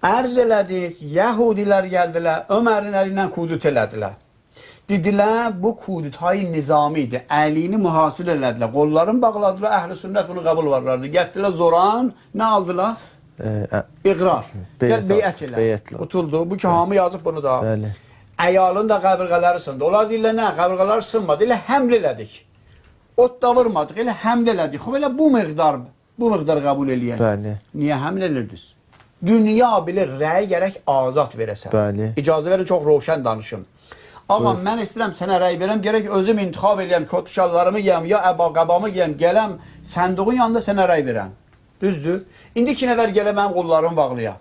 Ərz elədik, Yəhudilər gəldilər, Ömərin əlindən kudut elədilər. Dedilər, bu kudutayı nizamidir. Əlini mühasir elədilər. Qollarını bağladılar, əhl-i sünnət bunu qəbul varlardı. Getdilər Zoran, nə aldılar? İqrar. Gəl, beyət elə. Tutuldu. Bu ki, hamı yazıb bunu da. Bəli. Əyalın da qəbirqələri sındı. Onlar deyirlər, nə? Qəbirqələr sınmadı. Elə həml elədik. Ot da vurmadıq, elə həml elədik. Xub, elə bu miqdar qəbul eləyək. Bəli. Niyə həml edirdiniz? Dünya bilir, rəy gərək azad verəsən. Bəli. İcazə verin, çox roşən danışım. Ağam, mən istəyirəm sənə rəy verəm, gərək özüm intiqab eləyəm, kötüşallarımı giyəm, ya əba-qəbamı giyəm, gələm, sənduğun yanında sənə rəy verəm. Düzdür? İndi 2 nəfər gələ mənim qollarımı bağlaya.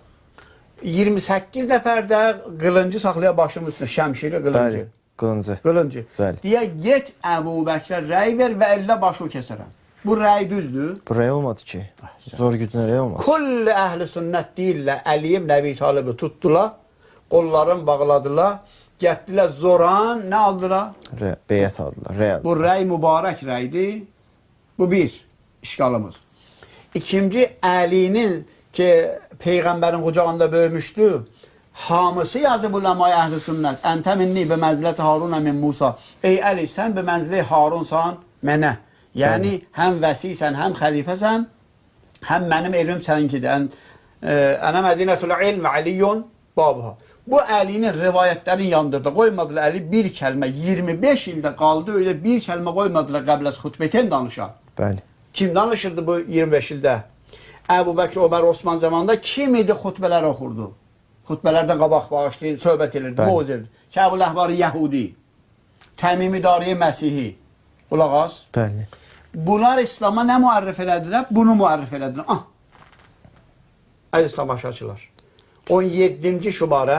28 nəfər də qılıncı saxlaya başımın üstündə, şəmşiri qılıncı. Bəli, qılıncı. Qılıncı. Bəli. Deyə, get Əbu Bəkrə rəy ver və əllə başı kəsərəm. Bu rəy düzdür? Bu rəy olmadı ki. Zor gücünə rəy olmaz. Kulli əhl-i sünnət deyirlər, Əliyim Nəbi Talibi tutdular, qollarını bağladılar, getdilər Zoran, nə aldılar? Beyət aldılar, rəy aldılar. Bu rəy mübarək rəydir. Bu bir işgalımız. İkinci, Əlinin ki, Peyğəmbərin qucağında böyümüşdü, hamısı yazıb uləmaya əhl-i sünnət. Əntə minni bə məzləti Harunə min Musa. Ey Əli, sən bə mənzili Harunsan mənə. Yəni, həm vəsisən, həm xəlifəsən, həm mənim elmim səninkidir. Ənə Mədinətül ilm Əliyyun babha. Bu Əlinin rivayətlərini yandırdı. Qoymadılar Əli bir kəlmə, 25 ildə qaldı, öyle bir kəlmə qoymadılar qəbləs xütbətən danışa. Bəli. Kim danışırdı bu 25 ildə? Əbu Bəkr, Ömər, Osman zamanında kim idi xütbələr oxurdu? Xütbələrdən qabaq bağışlayın, söhbət edirdi, moz edirdi. Kəbul Əhbar Yəhudi, Təmimi Dariyə Məsihi. Qulaq az. Bəli. Bunlar İslam'a nə müərrif elədilər? Bunu müərrif elədilər. Əl-İslam aşaçılar. 17-ci şubarə,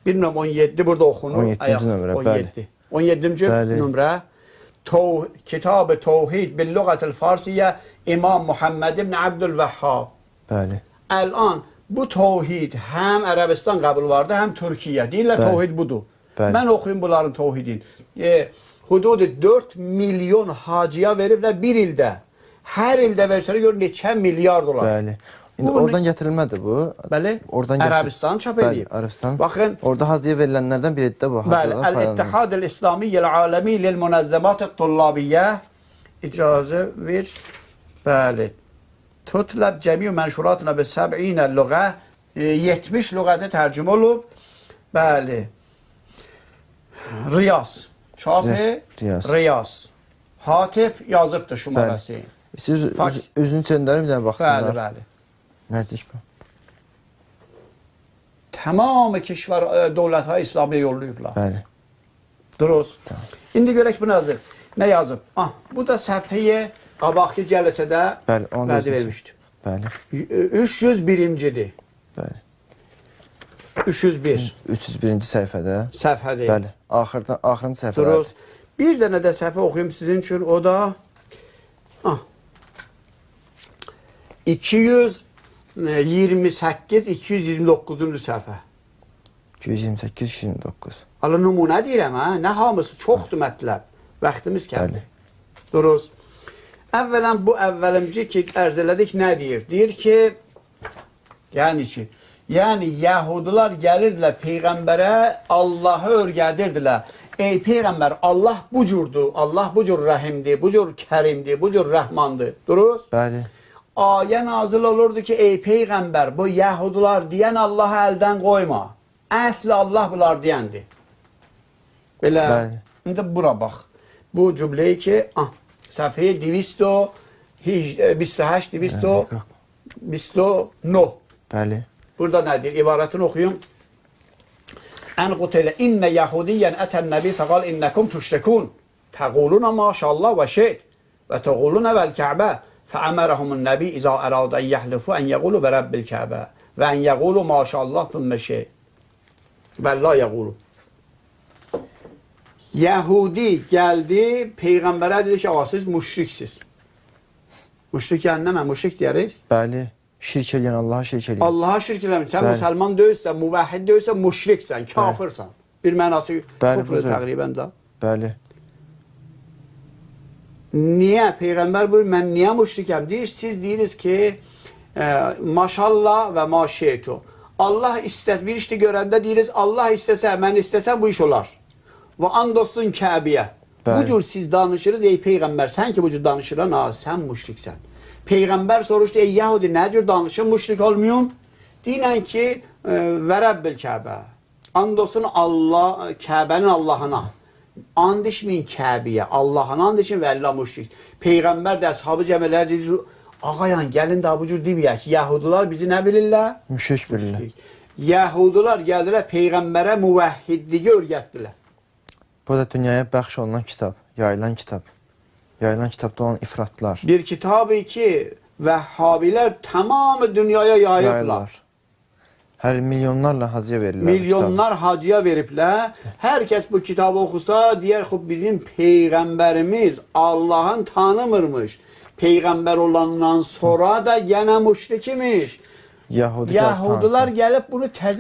bilmirəm 17 burada oxunur. 17-ci nömrə, bəli. 17-ci nömrə, Kitab-ı Təvhid bil-lüğətil Farsiyyə İmam Muhammed ibn Abdülvəhhab. Bəli. Əl-an bu təvhid həm Ərəbistan qəbul vardı, həm Türkiyə. Deyirlər təvhid budur. Bəli. Mən oxuyum bunların təvhidini. Hududu 4 milyon hacıya veriblər bir ildə. Hər ildə versələr gör neçə milyar dolar. Bəli. İndi oradan gətirilmədi bu. Bəli. Ərəbistan çap edib. Bəli, Ərəbistan. Baxın. Orada hacıya verilənlərdən biri də bu. Bəli. Əl-İttihad el-İslamiyyəl Aləmi lil-Münəzzəmat-ı-Tullabiyyə icazə ver. Bəli. Tutləb cəmi mənşuratına bi 70 lüğə 70 lüğədə tərcümə olub. Bəli. Riyaz. Çapı Riyaz. Hatif yazıbdır şumarəsi. Siz üzünü çöndərir bir dənə baxsınlar. Bəli, bəli. Nəzik bu? Tamamı keşvar dövlətə İslamiyə yollayıblar. Bəli. Duruz. Tamam. İndi görək bu nazır. Nə yazıb? Bu da səhvəyə qabaqki cəlsədə vəzi vermişdi. Bəli. 301-cidir. Bəli. 301. 301-ci səhifədə. Səhvədir. Bəli. Axırıncı səhifədə. Duruz. Bir dənə də səhvə oxuyum sizin üçün. O da 228-229-cu səhvə. 228-229. Hala nümunə deyirəm, nə hamısı çoxdur mətləb. Vaxtımız gəldi. Duruz. Əvvələn bu əvvəlimci ki, ərz elədik, nə deyir? Deyir ki, yəni Yəhudilər gəlirdilər Peyğəmbərə, Allahı örgədirdilər. Ey Peyğəmbər, Allah bu cürdur, Allah bu cür rəhimdir, bu cür kərimdir, bu cür rəhmandır. Duruz? Bəli. Ayə nazil olurdu ki, ey Peyğəmbər, bu Yəhudilər deyən Allahı əldən qoyma. Əsli Allah bunlar deyəndir. Belə, indi bura bax. Bu cümləyi ki, səhvəyə 228-229. Bəli. Burada nədir? İbarətini oxuyum. Ən quteylə, İnnə yəhudiyyən ətən nəbi fəqal innəkum tüşrikun. Təquluna maşallah və şeyd və təquluna vəl-Kəbə fəəmərəhumun nəbi izə əradə ən yəhlifu ən yəqulu və rəbbil Kəbə və ən yəqulu maşallah thümmə şeyd və la yəqulu. Yəhudi gəldi, Peyğəmbərə dedi ki, siz müşriksiz. Müşrik yəni nə mən? Müşrik deyərik? Bəli. Şirk eləyən, Allaha şirk eləyən. Allaha şirk eləmir. Sən müsəlman deyilsən, müvəhhid deyilsən, müşriksən, kafirsən. Bir mənası küfrü təqribən də. Bəli. Niyə? Peyğəmbər buyur, mən niyə müşrikəm? Deyir, siz deyirsiniz ki, maşallah və maşeytu. Allah istəsə, bir işi görəndə deyiriz, Allah istəsə, mən istəsəm bu iş olar. Və and olsun Kəbəyə. Bu Bəli. cür siz danışırız, ey Peyğəmbər, sən ki bu cür danışıran, sən müşriksən. Peyğəmbər soruşdu, ey Yahudi, nə cür danışın, müşrik olmayın? Deyilən ki, və Rəbbil Kəbə. And olsun Allah, Kəbənin Allahına. And içməyin Kəbəyə, Allahına and için və Allah müşrik. Peyğəmbər də əshabı cəmələr dedi, ağayan, gəlin də bu cür deməyək. Yahudiler bizi nə bilirlər? Müşrik bilirlər. Yahudiler gəldilər, Peyğəmbərə müvəhhidliyi öyrətdilər. Bu da dünyaya bəxş olunan kitab, yayılan kitab. Yayılan kitabda olan ifratlar. Bir kitabı ki, Vəhhabilər tamamı dünyaya yayıblar. Yayırlar. Hər milyonlarla hacıya verirlər. Milyonlar hacıya veriblər. Hər kəs bu kitabı oxusa, deyər, xub bizim Peyğəmbərimiz Allah'ın tanımırmış. Peyğəmbər olandan sonra da yenə müşrik imiş. Yahudiler Yahudiler gəlib bunu təzə